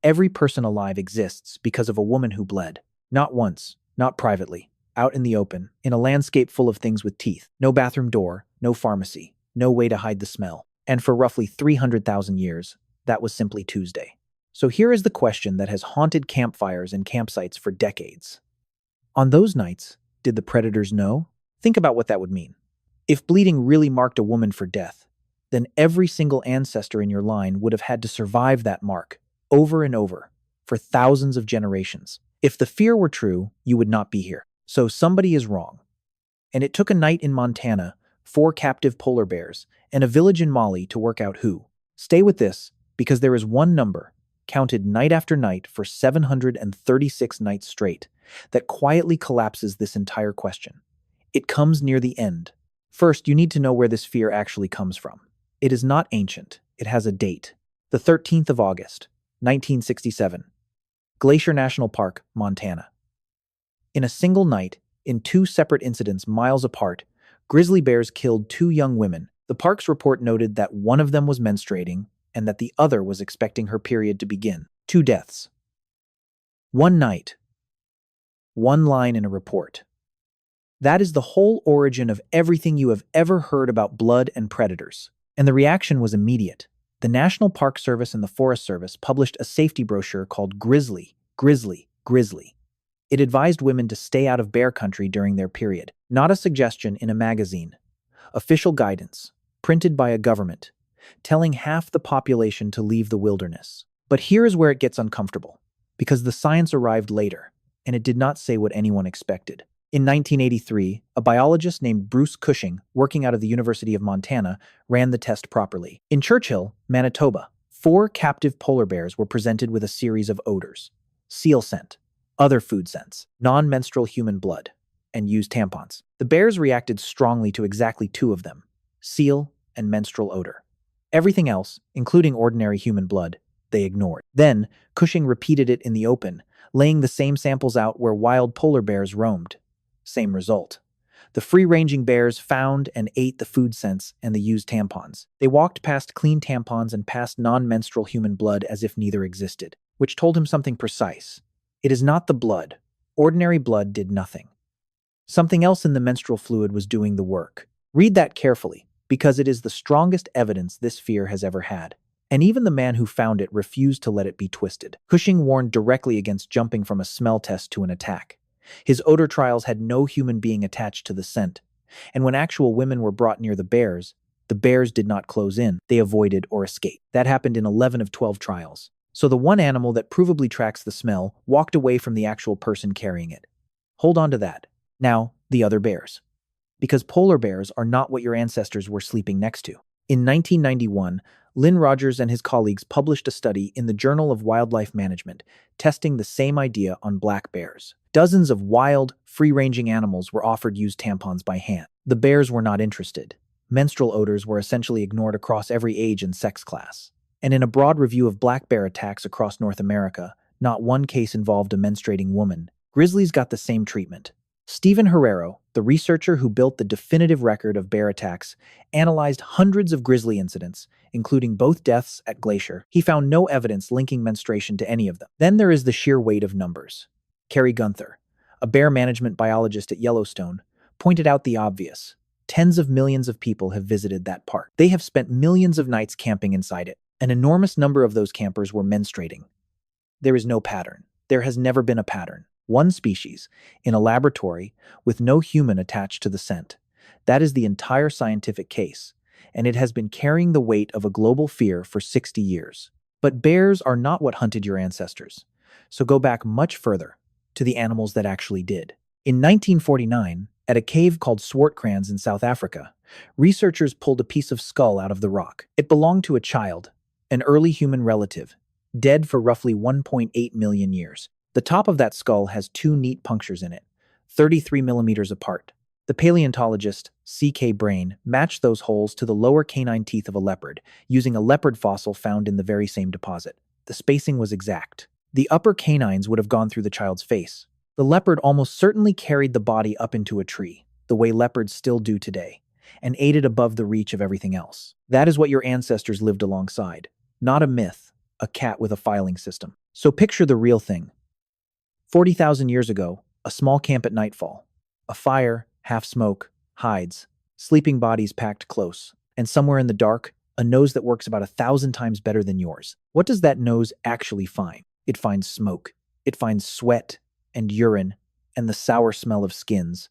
Every person alive exists because of a woman who bled. Not once, not privately, out in the open, in a landscape full of things with teeth. No bathroom door, no pharmacy, no way to hide the smell. And for roughly 300,000 years, that was simply Tuesday. So here is the question that has haunted campfires and campsites for decades. On those nights, did the predators know? Think about what that would mean. If bleeding really marked a woman for death, then every single ancestor in your line would have had to survive that mark over and over for thousands of generations. If the fear were true, you would not be here. So somebody is wrong. And it took a night in Montana, 4 captive polar bears, and a village in Mali to work out who. Stay with this, because there is one number, counted night after night for 736 nights straight, that quietly collapses this entire question. It comes near the end. First, you need to know where this fear actually comes from. It is not ancient. It has a date. The 13th of August, 1967. Glacier National Park, Montana. In a single night, in 2 separate incidents miles apart, grizzly bears killed 2 young women. The park's report noted that one of them was menstruating and that the other was expecting her period to begin. 2 deaths. One night. One line in a report. That is the whole origin of everything you have ever heard about blood and predators. And the reaction was immediate. The National Park Service and the Forest Service published a safety brochure called Grizzly, Grizzly, Grizzly. It advised women to stay out of bear country during their period. Not a suggestion in a magazine. Official guidance, printed by a government, telling half the population to leave the wilderness. But here is where it gets uncomfortable, because the science arrived later, and it did not say what anyone expected. In 1983, a biologist named Bruce Cushing, working out of the University of Montana, ran the test properly. In Churchill, Manitoba, 4 captive polar bears were presented with a series of odors: seal scent, other food scents, non-menstrual human blood, and used tampons. The bears reacted strongly to exactly 2 of them: seal and menstrual odor. Everything else, including ordinary human blood, they ignored. Then, Cushing repeated it in the open, laying the same samples out where wild polar bears roamed. Same result. The free-ranging bears found and ate the food scents and the used tampons. They walked past clean tampons and past non-menstrual human blood as if neither existed, which told him something precise. It is not the blood. Ordinary blood did nothing. Something else in the menstrual fluid was doing the work. Read that carefully, because it is the strongest evidence this fear has ever had. And even the man who found it refused to let it be twisted. Cushing warned directly against jumping from a smell test to an attack. His odor trials had no human being attached to the scent, and when actual women were brought near the bears did not close in, they avoided or escaped. That happened in 11 of 12 trials. So the one animal that provably tracks the smell walked away from the actual person carrying it. Hold on to that. Now, the other bears. Because polar bears are not what your ancestors were sleeping next to. In 1991, Lynn Rogers and his colleagues published a study in the Journal of Wildlife Management, testing the same idea on black bears. Dozens of wild, free-ranging animals were offered used tampons by hand. The bears were not interested. Menstrual odors were essentially ignored across every age and sex class. And in a broad review of black bear attacks across North America, not one case involved a menstruating woman. Grizzlies got the same treatment. Stephen Herrero, the researcher who built the definitive record of bear attacks, analyzed hundreds of grizzly incidents, including both deaths at Glacier. He found no evidence linking menstruation to any of them. Then there is the sheer weight of numbers. Carrie Gunther, a bear management biologist at Yellowstone, pointed out the obvious. Tens of millions of people have visited that park. They have spent millions of nights camping inside it. An enormous number of those campers were menstruating. There is no pattern. There has never been a pattern. One species, in a laboratory, with no human attached to the scent. That is the entire scientific case, and it has been carrying the weight of a global fear for 60 years. But bears are not what hunted your ancestors, so go back much further, to the animals that actually did. In 1949, at a cave called Swartkrans in South Africa, researchers pulled a piece of skull out of the rock. It belonged to a child, an early human relative, dead for roughly 1.8 million years. The top of that skull has 2 neat punctures in it, 33 millimeters apart. The paleontologist, C.K. Brain, matched those holes to the lower canine teeth of a leopard, using a leopard fossil found in the very same deposit. The spacing was exact. The upper canines would have gone through the child's face. The leopard almost certainly carried the body up into a tree, the way leopards still do today, and ate it above the reach of everything else. That is what your ancestors lived alongside. Not a myth, a cat with a filing system. So picture the real thing. 40,000 years ago, a small camp at nightfall. A fire, half smoke, hides, sleeping bodies packed close, and somewhere in the dark, a nose that works about 1,000 times better than yours. What does that nose actually find? It finds smoke. It finds sweat and urine and the sour smell of skins.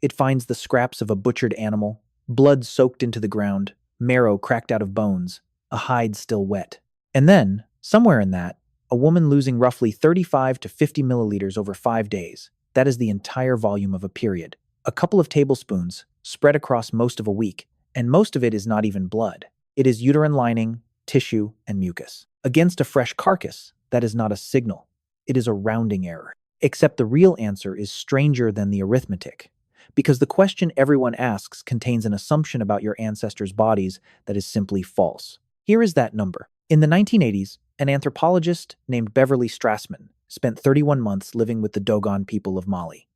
It finds the scraps of a butchered animal, blood soaked into the ground, marrow cracked out of bones, a hide still wet. And then, somewhere in that, a woman losing roughly 35 to 50 milliliters over 5 days. That is the entire volume of a period. A couple of tablespoons, spread across most of a week, and most of it is not even blood. It is uterine lining, tissue, and mucus. Against a fresh carcass, that is not a signal. It is a rounding error. Except the real answer is stranger than the arithmetic. Because the question everyone asks contains an assumption about your ancestors' bodies that is simply false. Here is that number. In the 1980s, an anthropologist named Beverly Strassman spent 31 months living with the Dogon people of Mali.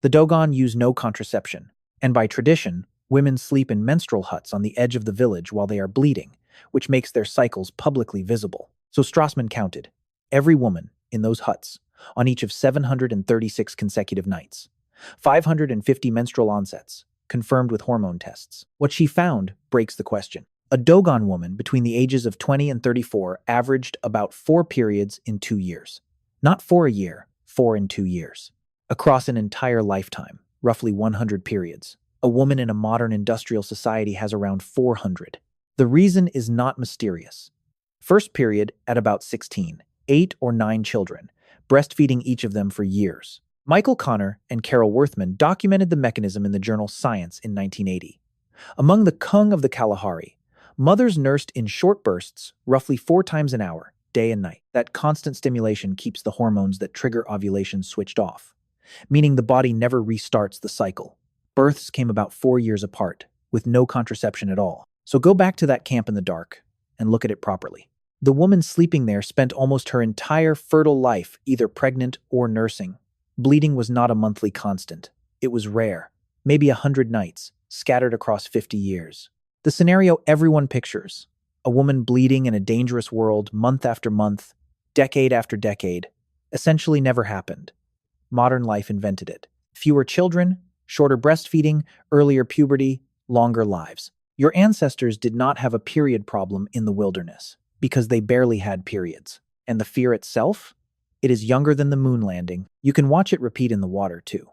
The Dogon use no contraception, and by tradition, women sleep in menstrual huts on the edge of the village while they are bleeding, which makes their cycles publicly visible. So Strassman counted every woman in those huts on each of 736 consecutive nights. 550 menstrual onsets, confirmed with hormone tests. What she found breaks the question. A Dogon woman between the ages of 20 and 34 averaged about 4 periods in 2 years. Not 4 a year, 4 in 2 years. Across an entire lifetime, roughly 100 periods. A woman in a modern industrial society has around 400. The reason is not mysterious. First period at about 16, 8 or 9 children, breastfeeding each of them for years. Michael Connor and Carol Worthman documented the mechanism in the journal Science in 1980. Among the Kung of the Kalahari, mothers nursed in short bursts, roughly 4 times an hour, day and night. That constant stimulation keeps the hormones that trigger ovulation switched off, meaning the body never restarts the cycle. Births came about 4 years apart, with no contraception at all. So go back to that camp in the dark and look at it properly. The woman sleeping there spent almost her entire fertile life either pregnant or nursing. Bleeding was not a monthly constant. It was rare, maybe 100 nights, scattered across 50 years. The scenario everyone pictures, a woman bleeding in a dangerous world month after month, decade after decade, essentially never happened. Modern life invented it. Fewer children, shorter breastfeeding, earlier puberty, longer lives. Your ancestors did not have a period problem in the wilderness, because they barely had periods. And the fear itself? It is younger than the moon landing. You can watch it repeat in the water, too.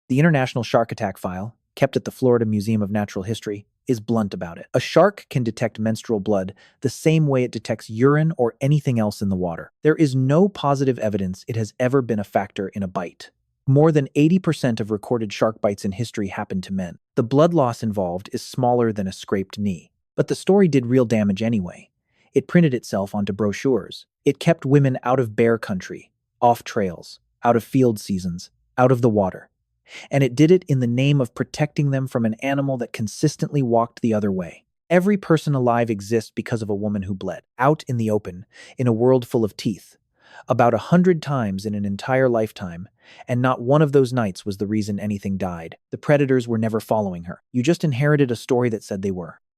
The International Shark Attack file, kept at the Florida Museum of Natural History, is blunt about it. A shark can detect menstrual blood the same way it detects urine or anything else in the water. There is no positive evidence it has ever been a factor in a bite. More than 80% of recorded shark bites in history happened to men. The blood loss involved is smaller than a scraped knee. But the story did real damage anyway. It printed itself onto brochures. It kept women out of bear country, off trails, out of field seasons, out of the water. And it did it in the name of protecting them from an animal that consistently walked the other way. Every person alive exists because of a woman who bled, out in the open, in a world full of teeth, about 100 times in an entire lifetime, and not one of those nights was the reason anything died. The predators were never following her. You just inherited a story that said they were.